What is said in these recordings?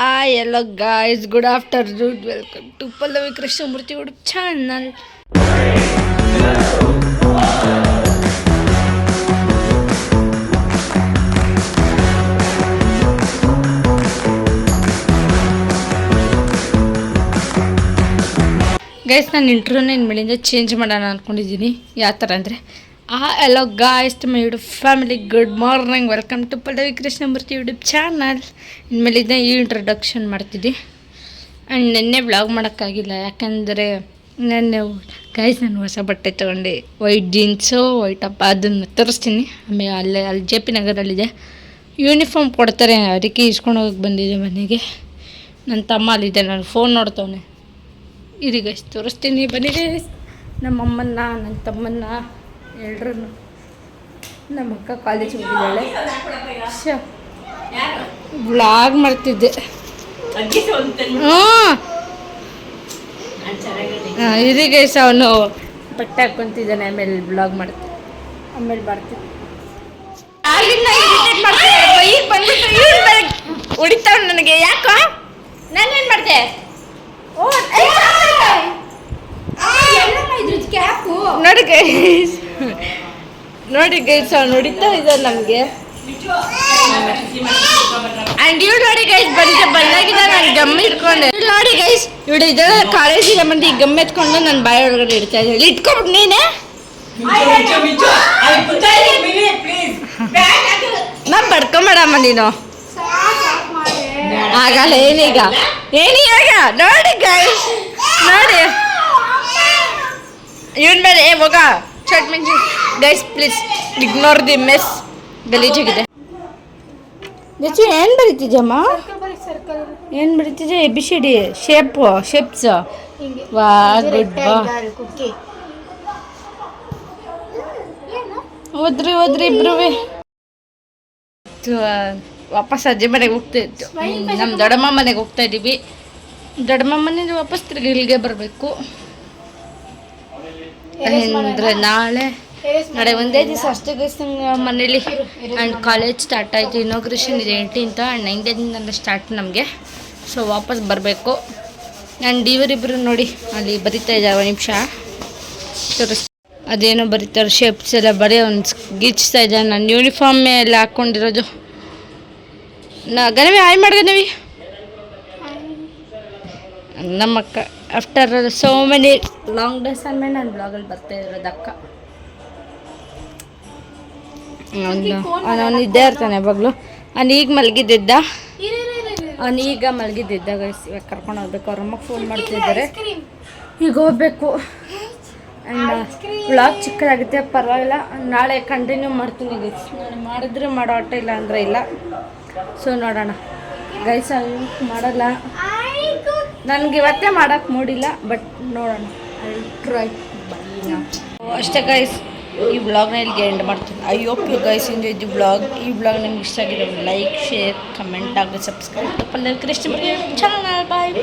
Hello guys, good afternoon. Welcome to Pallavi Krishnamurthy YouTube channel. Guys ನಾನು ಇಂಟ್ರೋನ ಇನ್ಮೇಲಿಂದ change ಮಾಡೋಣ ಅಂದ್ಕೊಂಡಿದ್ದೀನಿ. ಯಾವ ಥರ ಅಂದರೆ hello guys to my YouTube family, good morning, welcome to Pallavi Krishnamurthy YouTube channel. ಇನ್ಮೇಲಿಂದ ಈ ಇಂಟ್ರೊಡಕ್ಷನ್ ಮಾಡ್ತಿದ್ದೆ. ಆ್ಯಂಡ್ ನೆನ್ನೆ ವ್ಲಾಗ್ ಮಾಡೋಕ್ಕಾಗಿಲ್ಲ, ಯಾಕಂದರೆ ನೆನ್ನೆ ಗೈಸ್ ನಾನು ಹೊಸ ಬಟ್ಟೆ ತೊಗೊಂಡೆ, ವೈಟ್ ಜೀನ್ಸು ವೈಟ್ ಅಪ್ಪ, ಅದನ್ನು ತೋರಿಸ್ತೀನಿ. ಆಮೇಲೆ ಅಲ್ಲಿ ಜೆ ಪಿ ನಗರಲ್ಲಿದೆ, ಯೂನಿಫಾರ್ಮ್ ಕೊಡ್ತಾರೆ, ಅದಕ್ಕೆ ಇಸ್ಕೊಂಡು ಹೋಗಕ್ಕೆ ಬಂದಿದ್ದೆ ಮನೆಗೆ. ನನ್ನ ತಮ್ಮ ಅಲ್ಲಿದೆ, ನಾನು ಫೋನ್ ನೋಡ್ತವನೆ. ಇದೀಗ ತೋರಿಸ್ತೀನಿ, ಬನ್ನಿ ಗೈಸ್. ನಮ್ಮಮ್ಮನ್ನ, ನನ್ನ ತಮ್ಮನ್ನ ಎಲ್ಲರೂ. ನಮ್ಮ ಅಕ್ಕ ಕಾಲೇಜಿಗೆ ಹೋಗಿದ್ದಾಳೆ. ವ್ಲಾಗ್ ಮಾಡ್ತಿದ್ದೆ. ಇರಿ ಗೈಸ್, ಅವನು ಬಟ್ಟೆ ಹಾಕ್ಕೊಂತಿದ್ದಾನೆ. ಆಮೇಲೆ ಬ್ಲಾಗ್ ಮಾಡ್ತೀನಿ, ಆಮೇಲೆ ಬರ್ತೀನಿ. ಈಗ ಬಂದ್ಬಿಟ್ಟು ಹೊಡಿತಾವ ನನಗೆ. ಯಾಕೋ ನಾನೇನು ಮಾಡಿದೆ? ನೋಡಿ ಗೈಸ್ ಅವ್ನು ಹೊಡಿತಾ ಇದ್ದಾನೆ ನಮಗೆ. ಆ್ಯಂಡ್ ಇವ್ರು ನೋಡಿ ಗೈಸ್ ಬಂದಾಗಿದ್ದ ನಾನು ಗಮ್ಮ ಇಟ್ಕೊಂಡೆ. ನೋಡಿ ಗೈಸ್ ಇವಳು ಇದ್ದಾಳೆ ಕಾಲೇಜಿಗೆ ಮಂದಿ ಗಮ್ಮ ಎತ್ಕೊಂಡು ನನ್ನ ಬಾಯಿ ಒಳಗಡೆ ಇಡ್ತಾ ಇದ್ದಾಳೆ. ಇಟ್ಕೊಬಿಟ್ಟು ನೀನೆ ನಾನು ಬಡ್ಕೊಂಬೇಡಮ್ಮ ನೀನು. ಆಗಲ್ಲ ಏನೀಗ ನೋಡಿ ಗೈಸ್, ನೋಡಿ ಇವನ್ ಮೇಲೆ ಹೋಗ ಚಟ್ ಮಿಂಚಿ. Guys please ignore the mess, ಗಲೀಜಾಗಿದೆ. ಜಚ್ಚು ಏನು ಬರೀತಿದ್ಯಮ್ಮ? ಏನು ಬರೀತಿದ್ಯಾ? ABCD shapes. ವಾ ಗುಡ್ ಬಾ. ಓದ್ರಿ ಇಬ್ರು. ವಾಪಸ್ ಅಜ್ಜಿ ಮನೆಗೆ ಹೋಗ್ತಾ ಇತ್ತು. ನಮ್ಮ ದೊಡ್ಡಮ್ಮ ಮನೆಗೆ ಹೋಗ್ತಾ ಇದ್ದೀವಿ. ದೊಡ್ಡಮ್ಮ ಮನೆಯಿಂದ ವಾಪಸ್ ತಿರುಗಿ ಇಲ್ಲಿಗೆ ಬರಬೇಕು. ಅಂದರೆ ನಾಳೆ ಒಂದೇ ದಿವಸ ಅಷ್ಟೇ ಗೈಸ್ ಮನೇಲಿ. ಆ್ಯಂಡ್ ಕಾಲೇಜ್ ಸ್ಟಾರ್ಟ್ ಆಯಿತು, ಇನಾಗ್ರೇಷನ್ ಇದೆ 18th ಆ್ಯಂಡ್ 9th ಸ್ಟಾರ್ಟ್ ನಮಗೆ. ಸೊ ವಾಪಸ್ ಬರಬೇಕು. ಆ್ಯಂಡ್ ಇವರಿಬ್ಬರು ನೋಡಿ ಅಲ್ಲಿ ಬರಿತಾ ಇದ್ದಾರೆ. ಒಂದು ನಿಮಿಷ ತೋರಿಸ್, ಅದೇನೋ ಬರೀತಾರೆ, ಶೇಪ್ಸ್ ಎಲ್ಲ ಬರೀ ಒಂದು ಗೀಚ್ತಾ ಇದ್ದಾರೆ. ನಾನು ಯೂನಿಫಾರ್ಮ್ ಎಲ್ಲ ಹಾಕ್ಕೊಂಡಿರೋದು. ಗನವಿ ಹಾಯ್ ಮಾಡ್ಗನವಿ. ನಮ್ಮ ಅಕ್ಕ after so many long days ಆದ್ಮೇಲೆ ನಾನು ಬ್ಲಾಗಲ್ಲಿ ಬರ್ತಾ ಇರೋದು. ಅಕ್ಕ ಅವನು ಇದ್ದೇ ಇರ್ತಾನೆ ಯಾವಾಗಲೂ. ಅವನೀಗ ಮಲಗಿದ್ದ ಗೈಸ್. ಇವಾಗ ಕರ್ಕೊಂಡು ಹೋಗ್ಬೇಕು. ಅವ್ರ ಅಮ್ಮಗೆ ಫೋನ್ ಮಾಡ್ತಿದ್ದಾರೆ, ಈಗ ಹೋಗ್ಬೇಕು. ಆ್ಯಂಡ್ ವ್ಲಾಗ್ ಚಿಕ್ಕದಾಗುತ್ತೆ, ಪರವಾಗಿಲ್ಲ. ನಾಳೆ ಕಂಟಿನ್ಯೂ ಮಾಡ್ತೀನಿ ಗೈಸ್. ನಾನು ಮಾಡಿದ್ರೆ ಮಾಡೋ ಆಟ, ಇಲ್ಲ ಅಂದರೆ ಇಲ್ಲ. ಸೊ ನೋಡೋಣ ಗೈಸ್. ಮಾಡಲ್ಲ, ನನಗೆ ಇವತ್ತೇ ಮಾಡೋಕ್ಕೆ ಮೂಡಿಲ್ಲ, ಬಟ್ ನೋಡೋಣ. ಟ್ರೈ ಅಷ್ಟೇ ಗೈಸ್. ಈ ವ್ಲಾಗ್ನ ಇಲ್ಲಿಗೆ ಎಂಡ್ ಮಾಡ್ತೀನಿ. I hope you guys enjoy the vlog. ಈ ವ್ಲಾಗ್ ನಿಮ್ಗೆ ಇಷ್ಟ ಆಗಿದೆ ಲೈಕ್, ಶೇರ್, ಕಮೆಂಟ್ ಹಾಗೂ subscribe to Pallavi Krishnamurthy channel. Bye,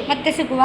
ಮತ್ತೆ ಸಿಗುವ.